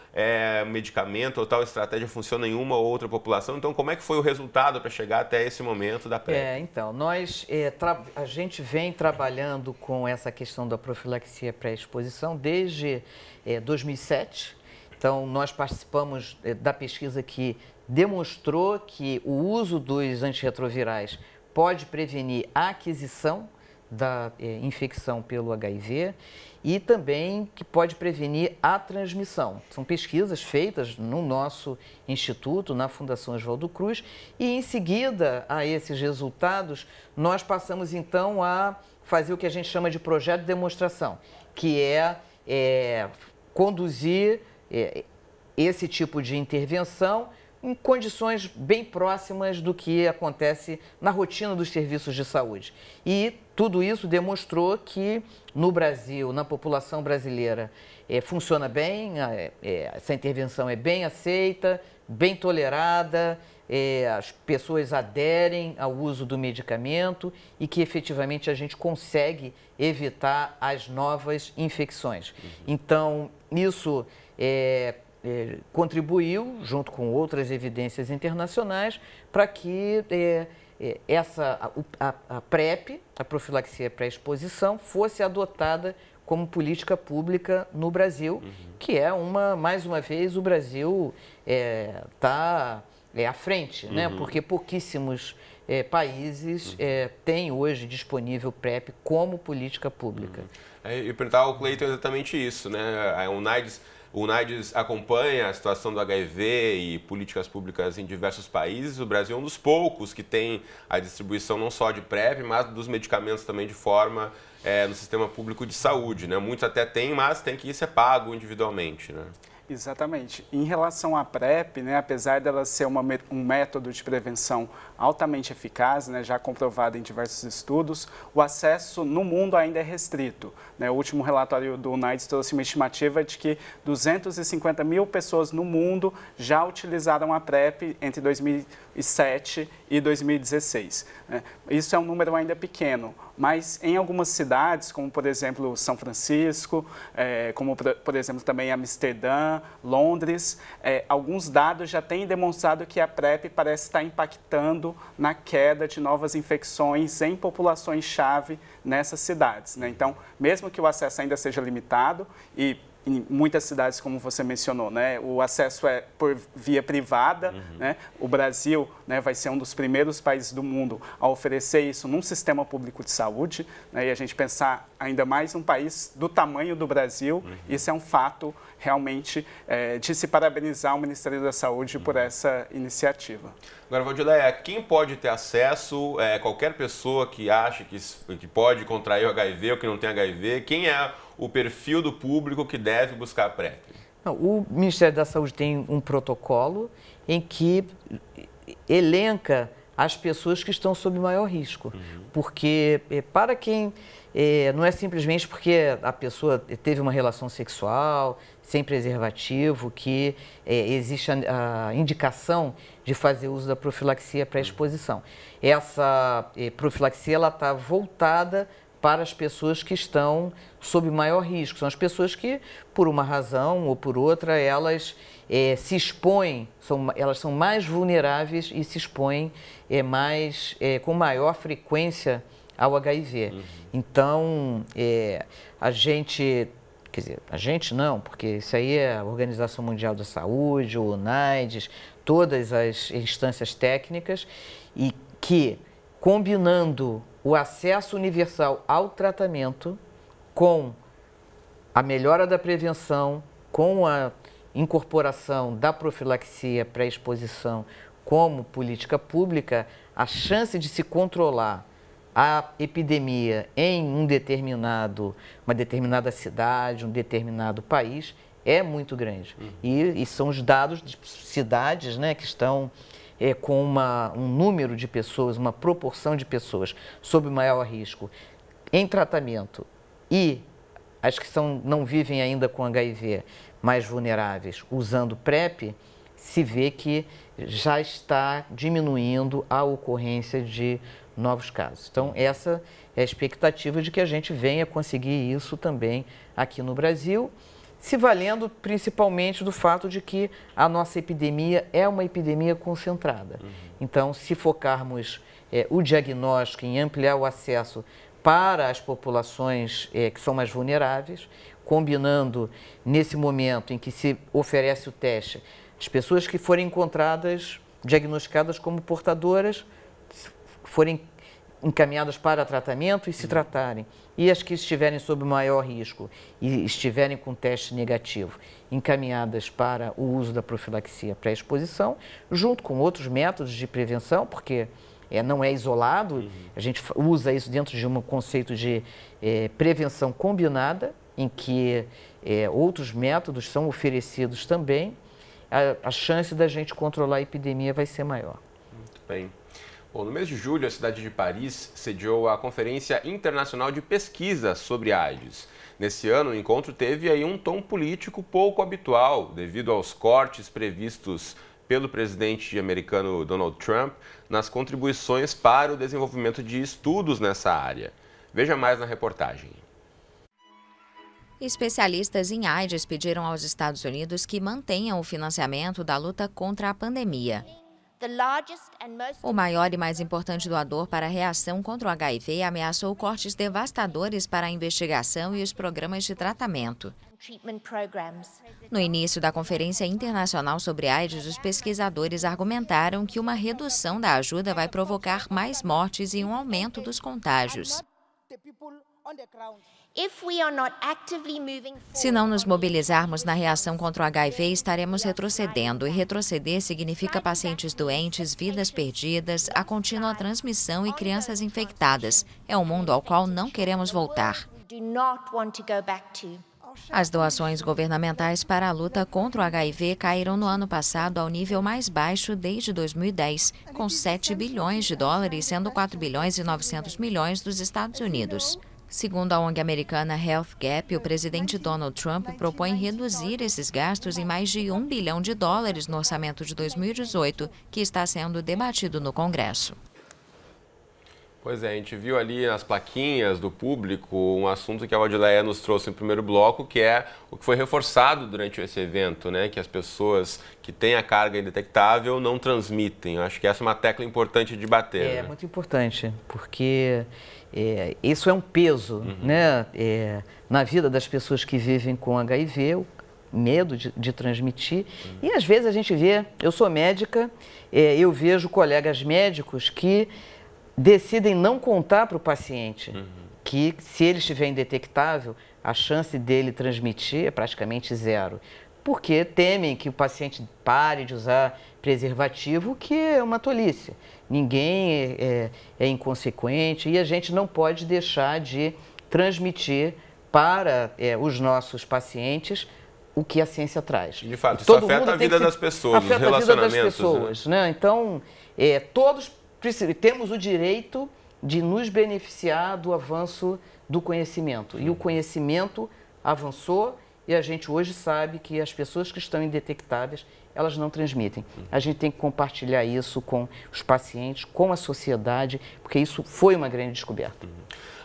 medicamento ou tal estratégia funciona em uma ou outra população. Então, como é que foi o resultado para chegar até esse momento da PrEP? Então, a gente vem trabalhando com essa questão da profilaxia pré-exposição desde 2007. Então, nós participamos da pesquisa que demonstrou que o uso dos antirretrovirais pode prevenir a aquisição da infecção pelo HIV e também que pode prevenir a transmissão. São pesquisas feitas no nosso instituto, na Fundação Oswaldo Cruz, e em seguida a esses resultados, nós passamos então a fazer o que a gente chama de projeto de demonstração, que é conduzir esse tipo de intervenção em condições bem próximas do que acontece na rotina dos serviços de saúde. E tudo isso demonstrou que no Brasil, na população brasileira, funciona bem, essa intervenção é bem aceita, bem tolerada, as pessoas aderem ao uso do medicamento e que efetivamente a gente consegue evitar as novas infecções. Então, isso contribuiu, junto com outras evidências internacionais, para que a PrEP, a profilaxia pré-exposição, fosse adotada como política pública no Brasil, que é mais uma vez, o Brasil está à frente, né? Porque pouquíssimos países têm hoje disponível PrEP como política pública. E perguntar ao Cleiton exatamente isso, né? O UNAIDS acompanha a situação do HIV e políticas públicas em diversos países. O Brasil é um dos poucos que tem a distribuição não só de PrEP, mas dos medicamentos também de forma no sistema público de saúde, né? Muitos até têm, mas tem que ser pago individualmente, né? Exatamente. Em relação à PrEP, né, apesar dela ser um método de prevenção altamente eficaz, né, já comprovado em diversos estudos, o acesso no mundo ainda é restrito, né? O último relatório do UNAIDS trouxe uma estimativa de que 250 mil pessoas no mundo já utilizaram a PrEP entre 2007 e 2016. Né? Isso é um número ainda pequeno, mas em algumas cidades, como por exemplo São Francisco, como por exemplo também Amsterdã, Londres, alguns dados já têm demonstrado que a PrEP parece estar impactando na queda de novas infecções em populações-chave nessas cidades, né? Então, mesmo que o acesso ainda seja limitado e em muitas cidades, como você mencionou, né, o acesso é por via privada, né? O Brasil, né, vai ser um dos primeiros países do mundo a oferecer isso num sistema público de saúde, né? E a gente pensar ainda mais um país do tamanho do Brasil, isso é um fato realmente de se parabenizar o Ministério da Saúde por essa iniciativa. Agora, Valdileia, quem pode ter acesso, qualquer pessoa que acha que pode contrair o HIV ou que não tem HIV, quem é o perfil do público que deve buscar a PrEP? O Ministério da Saúde tem um protocolo em que elenca as pessoas que estão sob maior risco, porque para quem não é simplesmente porque a pessoa teve uma relação sexual sem preservativo que existe a indicação de fazer uso da profilaxia pré-exposição. Essa profilaxia ela está voltada para as pessoas que estão sob maior risco. São as pessoas que, por uma razão ou por outra, elas se expõem, elas são mais vulneráveis e se expõem com maior frequência ao HIV. Então, a gente não, porque isso aí é a Organização Mundial da Saúde, o UNAIDS, todas as instâncias técnicas, e que, combinando o acesso universal ao tratamento com a melhora da prevenção, com a incorporação da profilaxia pré-exposição como política pública, a chance de se controlar a epidemia em uma determinada cidade, um determinado país, é muito grande. E são os dados de cidades, né, que estão com um número de pessoas, uma proporção de pessoas sob maior risco em tratamento e as que não vivem ainda com HIV, mais vulneráveis, usando PrEP, se vê que já está diminuindo a ocorrência de novos casos. Então, essa é a expectativa de que a gente venha conseguir isso também aqui no Brasil, se valendo principalmente do fato de que a nossa epidemia é uma epidemia concentrada. Então, se focarmos o diagnóstico em ampliar o acesso para as populações que são mais vulneráveis, combinando nesse momento em que se oferece o teste, as pessoas que forem encontradas, diagnosticadas como portadoras, forem encaminhadas para tratamento e se tratarem. E as que estiverem sob maior risco e estiverem com teste negativo, encaminhadas para o uso da profilaxia pré-exposição, junto com outros métodos de prevenção, porque não é isolado, a gente usa isso dentro de um conceito de prevenção combinada, em que outros métodos são oferecidos também, a chance da gente controlar a epidemia vai ser maior. Muito bem. Bom, no mês de julho, a cidade de Paris sediou a Conferência Internacional de Pesquisa sobre AIDS. Nesse ano, o encontro teve aí um tom político pouco habitual, devido aos cortes previstos pelo presidente americano Donald Trump nas contribuições para o desenvolvimento de estudos nessa área. Veja mais na reportagem. Especialistas em AIDS pediram aos Estados Unidos que mantenham o financiamento da luta contra a pandemia. O maior e mais importante doador para a reação contra o HIV ameaçou cortes devastadores para a investigação e os programas de tratamento. No início da Conferência Internacional sobre AIDS, os pesquisadores argumentaram que uma redução da ajuda vai provocar mais mortes e um aumento dos contágios. Se não nos mobilizarmos na reação contra o HIV, estaremos retrocedendo. E retroceder significa pacientes doentes, vidas perdidas, a contínua transmissão e crianças infectadas. É um mundo ao qual não queremos voltar. As doações governamentais para a luta contra o HIV caíram no ano passado ao nível mais baixo desde 2010, com 7 bilhões de dólares, sendo 4 bilhões e 900 milhões dos Estados Unidos. Segundo a ONG americana Health Gap, o presidente Donald Trump propõe reduzir esses gastos em mais de $1 bilhão no orçamento de 2018, que está sendo debatido no Congresso. Pois é, a gente viu ali nas plaquinhas do público um assunto que a Odileia nos trouxe no primeiro bloco, que é o que foi reforçado durante esse evento, né? Que as pessoas que têm a carga indetectável não transmitem. Eu acho que essa é uma tecla importante de bater. É muito importante, porque isso é um peso, né? Na vida das pessoas que vivem com HIV, o medo de transmitir. E às vezes a gente vê, eu sou médica, eu vejo colegas médicos que decidem não contar para o paciente que, se ele estiver indetectável, a chance dele transmitir é praticamente zero. Porque temem que o paciente pare de usar preservativo, que é uma tolice. Ninguém é inconsequente e a gente não pode deixar de transmitir para os nossos pacientes o que a ciência traz. De fato, isso afeta a vida das pessoas, os relacionamentos. Afeta a vida das pessoas, né? Então, todos temos o direito de nos beneficiar do avanço do conhecimento. E o conhecimento avançou e a gente hoje sabe que as pessoas que estão indetectáveis, elas não transmitem. A gente tem que compartilhar isso com os pacientes, com a sociedade, porque isso foi uma grande descoberta.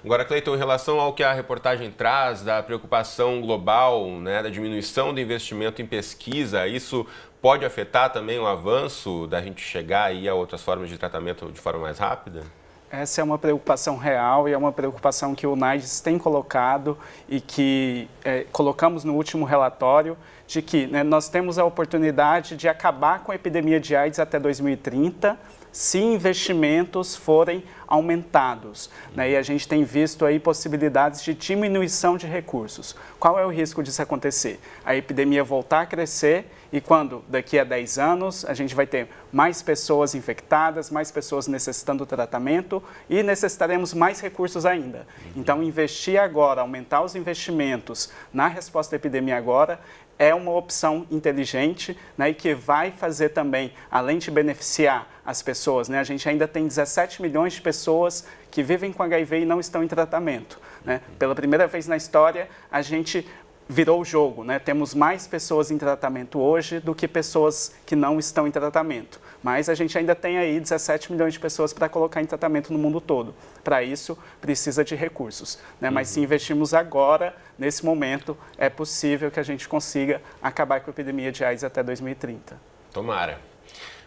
Agora, Cleiton, em relação ao que a reportagem traz, da preocupação global, né, da diminuição do investimento em pesquisa, isso pode afetar também o avanço da gente chegar aí a outras formas de tratamento de forma mais rápida? Essa é uma preocupação real e é uma preocupação que o NIDES tem colocado e que colocamos no último relatório, de que nós temos a oportunidade de acabar com a epidemia de AIDS até 2030, se investimentos forem aumentados, né? E a gente tem visto aí possibilidades de diminuição de recursos. Qual é o risco disso acontecer? A epidemia voltar a crescer e quando, daqui a 10 anos, a gente vai ter mais pessoas infectadas, mais pessoas necessitando tratamento e necessitaremos mais recursos ainda. Então, investir agora, aumentar os investimentos na resposta à epidemia agora, é uma opção inteligente, né, e que vai fazer também, além de beneficiar as pessoas, né, a gente ainda tem 17 milhões de pessoas que vivem com HIV e não estão em tratamento, né? Pela primeira vez na história, a gente virou o jogo, né? Temos mais pessoas em tratamento hoje do que pessoas que não estão em tratamento. Mas a gente ainda tem aí 17 milhões de pessoas para colocar em tratamento no mundo todo. Para isso, precisa de recursos, né? Mas se investirmos agora, nesse momento, é possível que a gente consiga acabar com a epidemia de AIDS até 2030. Tomara.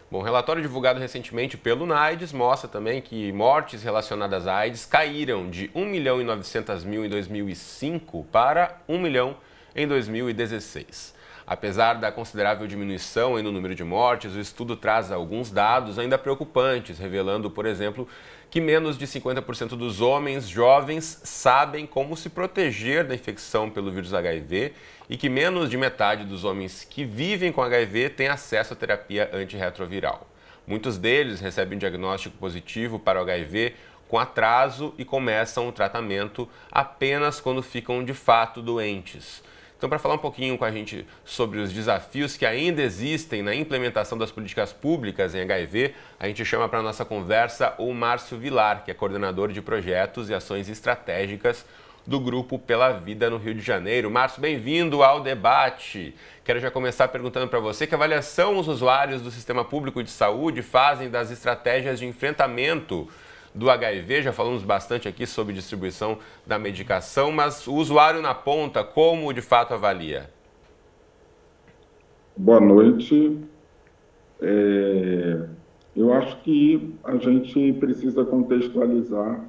Bom, o relatório divulgado recentemente pelo NIDES mostra também que mortes relacionadas à AIDS caíram de 1.900.000 em 2005 para 1 milhão em 2016. Apesar da considerável diminuição no número de mortes, o estudo traz alguns dados ainda preocupantes, revelando, por exemplo, que menos de 50% dos homens jovens sabem como se proteger da infecção pelo vírus HIV e que menos de metade dos homens que vivem com HIV têm acesso à terapia antirretroviral. Muitos deles recebem um diagnóstico positivo para o HIV com atraso e começam o tratamento apenas quando ficam de fato doentes. Então, para falar um pouquinho com a gente sobre os desafios que ainda existem na implementação das políticas públicas em HIV, a gente chama para a nossa conversa o Márcio Vilar, que é coordenador de projetos e ações estratégicas do Grupo Pela Vida no Rio de Janeiro. Márcio, bem-vindo ao debate. Quero já começar perguntando para você que avaliação os usuários do Sistema Público de Saúde fazem das estratégias de enfrentamento do HIV. Já falamos bastante aqui sobre distribuição da medicação, mas o usuário na ponta, como de fato avalia? Boa noite. Eu acho que a gente precisa contextualizar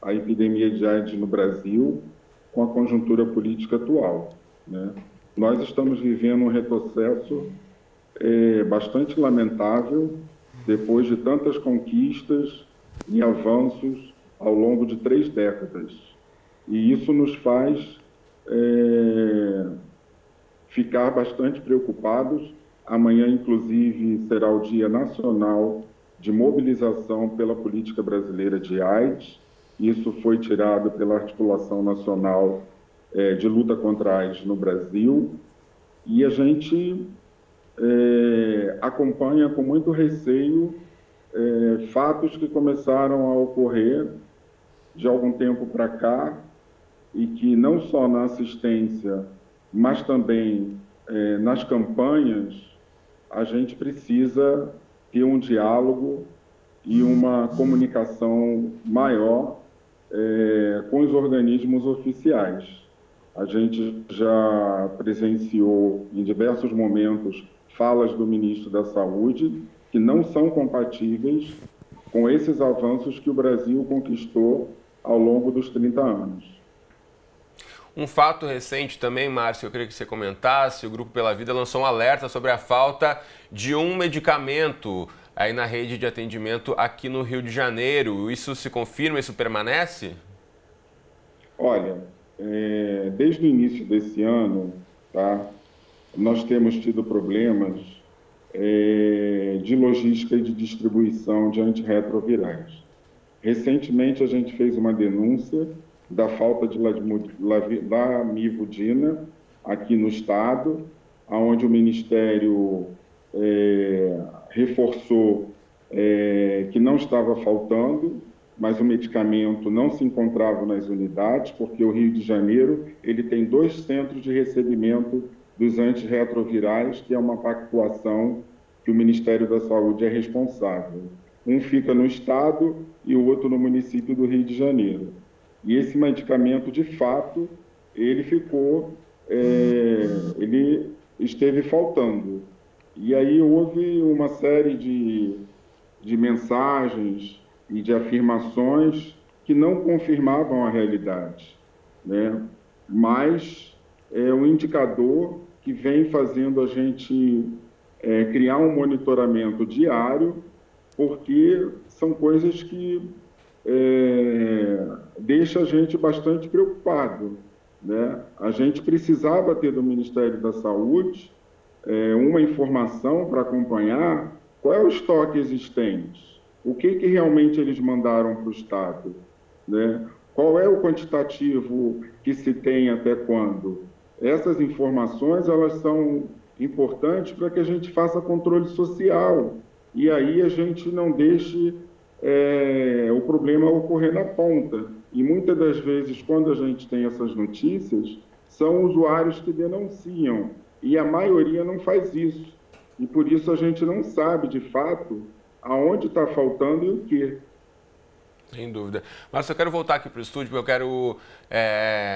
a epidemia de AIDS no Brasil com a conjuntura política atual. né? Nós estamos vivendo um retrocesso bastante lamentável depois de tantas conquistas e avanços ao longo de 3 décadas. E isso nos faz ficar bastante preocupados. Amanhã, inclusive, será o Dia Nacional de Mobilização pela Política Brasileira de AIDS. Isso foi tirado pela Articulação Nacional de Luta contra a AIDS no Brasil. E a gente acompanha com muito receio fatos que começaram a ocorrer de algum tempo para cá e que não só na assistência, mas também nas campanhas, a gente precisa ter um diálogo e uma comunicação maior com os organismos oficiais. A gente já presenciou em diversos momentos falas do ministro da Saúde que não são compatíveis com esses avanços que o Brasil conquistou ao longo dos 30 anos. Um fato recente também, Márcio, eu queria que você comentasse, o Grupo Pela Vida lançou um alerta sobre a falta de um medicamento aí na rede de atendimento aqui no Rio de Janeiro. Isso se confirma, isso permanece? Olha, desde o início desse ano, tá, nós temos tido problemas de logística e de distribuição de antirretrovirais. Recentemente, a gente fez uma denúncia da falta de lamivudina aqui no estado, onde o Ministério reforçou que não estava faltando, mas o medicamento não se encontrava nas unidades, porque o Rio de Janeiro ele tem 2 centros de recebimento dos antirretrovirais, que é uma pactuação que o Ministério da Saúde é responsável. Um fica no estado e o outro no município do Rio de Janeiro. E esse medicamento, de fato, ele esteve faltando. E aí houve uma série de mensagens e de afirmações que não confirmavam a realidade, né? Mas é um indicador que vem fazendo a gente criar um monitoramento diário, porque são coisas que deixa a gente bastante preocupado, né? A gente precisava ter do Ministério da Saúde uma informação para acompanhar qual é o estoque existente, o que realmente eles mandaram para o Estado, né? Qual é o quantitativo que se tem até quando. Essas informações elas são importantes para que a gente faça controle social e aí a gente não deixe o problema ocorrer na ponta. E muitas das vezes, quando a gente tem essas notícias, são usuários que denunciam, e a maioria não faz isso. E por isso a gente não sabe, de fato, aonde está faltando e o quê. Sem dúvida. Mas eu quero voltar aqui para o estúdio, porque eu quero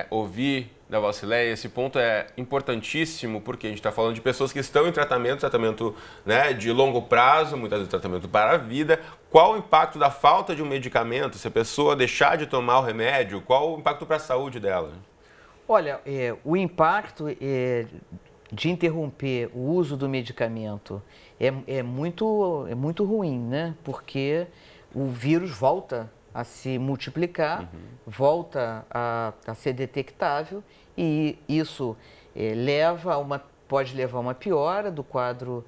ouvir da Valcileia. Esse ponto é importantíssimo, porque a gente está falando de pessoas que estão em tratamento, né, de longo prazo, muitas vezes tratamento para a vida. Qual o impacto da falta de um medicamento, se a pessoa deixar de tomar o remédio, qual o impacto para a saúde dela? Olha, o impacto de interromper o uso do medicamento é muito ruim, né? Porque o vírus volta a se multiplicar, volta a ser detectável e isso pode levar a uma piora do quadro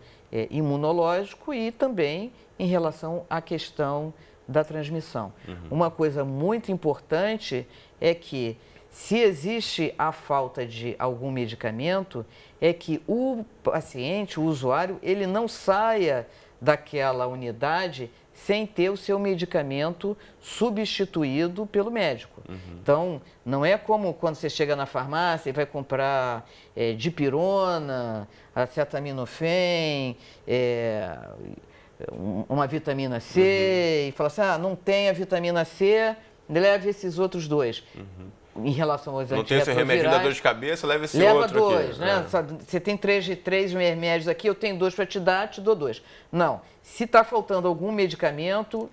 imunológico e também em relação à questão da transmissão. Uma coisa muito importante é que se existe a falta de algum medicamento, é que o paciente, o usuário, ele não saia daquela unidade sem ter o seu medicamento substituído pelo médico. Então, não é como quando você chega na farmácia e vai comprar dipirona, acetaminofém, uma vitamina C, e fala assim, não tem a vitamina C, leve esses outros 2. Em relação aos antirretrovirais... Não tem esse remédio da dor de cabeça, leva esse outro aqui. Leva 2, né? Você tem 3 remédios aqui, eu tenho 2 para te dar, te dou 2. Não. Se está faltando algum medicamento,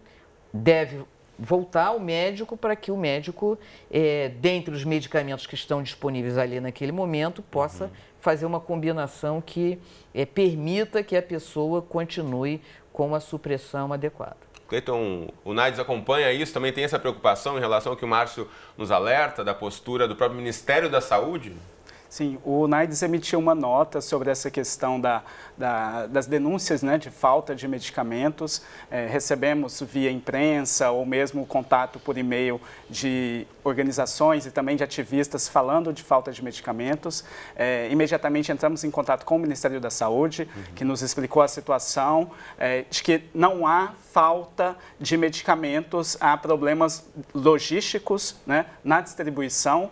deve voltar ao médico para que o médico, dentre os medicamentos que estão disponíveis ali naquele momento, possa fazer uma combinação que permita que a pessoa continue com a supressão adequada. Cleiton, o NAIDS acompanha isso, também tem essa preocupação em relação ao que o Márcio nos alerta, da postura do próprio Ministério da Saúde? Sim, o NAIDS emitiu uma nota sobre essa questão das denúncias, né, de falta de medicamentos. Recebemos via imprensa ou mesmo contato por e-mail de organizações e também de ativistas falando de falta de medicamentos. Imediatamente entramos em contato com o Ministério da Saúde, que nos explicou a situação de que não há falta de medicamentos, há problemas logísticos, né, na distribuição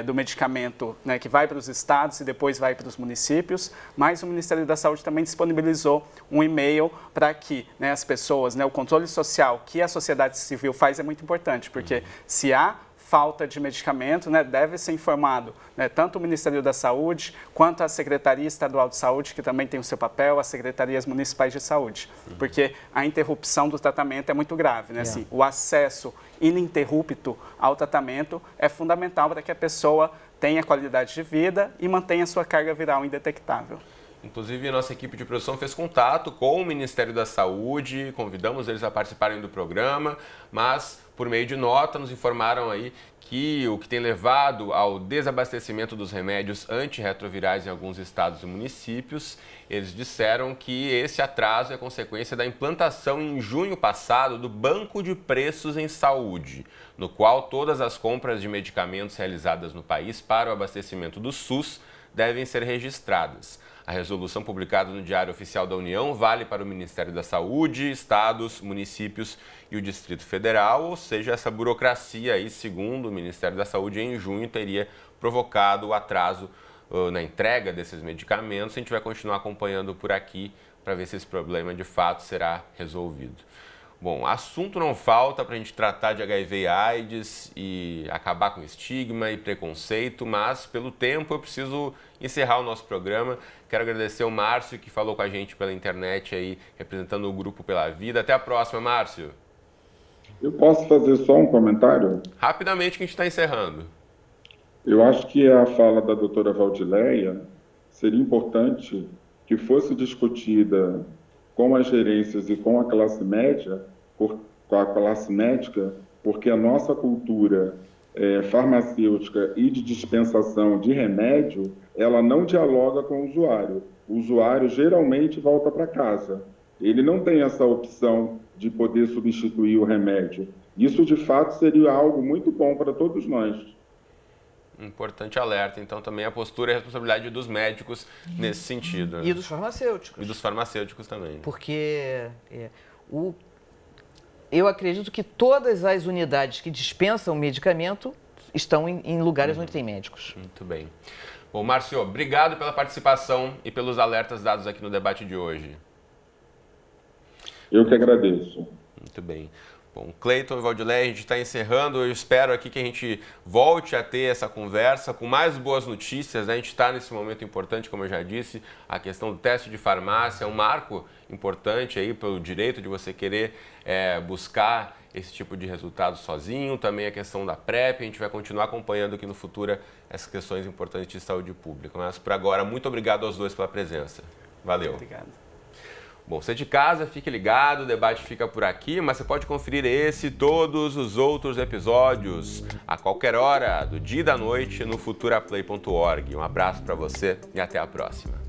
do medicamento, né, que vai para os estados e depois vai para os municípios, mas o Ministério da Saúde também disponibilizou um e-mail para que, né, as pessoas, né, o controle social que a sociedade civil faz é muito importante, porque se há falta de medicamento, né, deve ser informado, né, tanto o Ministério da Saúde quanto a Secretaria Estadual de Saúde, que também tem o seu papel, as Secretarias Municipais de Saúde, porque a interrupção do tratamento é muito grave, né? Assim, o acesso ininterrupto ao tratamento é fundamental para que a pessoa tenha qualidade de vida e mantenha sua carga viral indetectável. Inclusive, a nossa equipe de produção fez contato com o Ministério da Saúde, convidamos eles a participarem do programa, mas por meio de nota nos informaram aí que o que tem levado ao desabastecimento dos remédios antirretrovirais em alguns estados e municípios, eles disseram que esse atraso é consequência da implantação em junho passado do Banco de Preços em Saúde, no qual todas as compras de medicamentos realizadas no país para o abastecimento do SUS devem ser registradas. A resolução publicada no Diário Oficial da União vale para o Ministério da Saúde, estados, municípios e o Distrito Federal, ou seja, essa burocracia aí, segundo o Ministério da Saúde, em junho teria provocado o atraso na entrega desses medicamentos. A gente vai continuar acompanhando por aqui para ver se esse problema de fato será resolvido. Bom, assunto não falta para a gente tratar de HIV e AIDS e acabar com estigma e preconceito, mas pelo tempo eu preciso encerrar o nosso programa. Quero agradecer ao Márcio, que falou com a gente pela internet aí, representando o Grupo Pela Vida. Até a próxima, Márcio. Eu posso fazer só um comentário? Rapidamente, que a gente está encerrando. Eu acho que a fala da doutora Valdileia seria importante que fosse discutida com as gerências e com a classe média, com a classe médica, porque a nossa cultura farmacêutica e de dispensação de remédio, ela não dialoga com o usuário. O usuário geralmente volta para casa. Ele não tem essa opção de poder substituir o remédio. Isso, de fato, seria algo muito bom para todos nós. Importante alerta, então, também a postura e a responsabilidade dos médicos nesse sentido. E dos farmacêuticos. E dos farmacêuticos também. Porque eu acredito que todas as unidades que dispensam medicamento estão em lugares onde tem médicos. Muito bem. Bom, Márcio, obrigado pela participação e pelos alertas dados aqui no debate de hoje. Eu que agradeço. Muito bem. Bom, Cleiton e Valdileia, a gente está encerrando. Eu espero aqui que a gente volte a ter essa conversa com mais boas notícias, né? A gente está nesse momento importante, como eu já disse, a questão do teste de farmácia é um marco importante aí pelo direito de você querer buscar esse tipo de resultado sozinho. Também a questão da PrEP, a gente vai continuar acompanhando aqui no futuro essas questões importantes de saúde pública. Mas por agora, muito obrigado aos dois pela presença. Valeu. Obrigado. Bom, você de casa, fique ligado, o debate fica por aqui, mas você pode conferir esse e todos os outros episódios a qualquer hora do dia e da noite no futuraplay.org. Um abraço para você e até a próxima.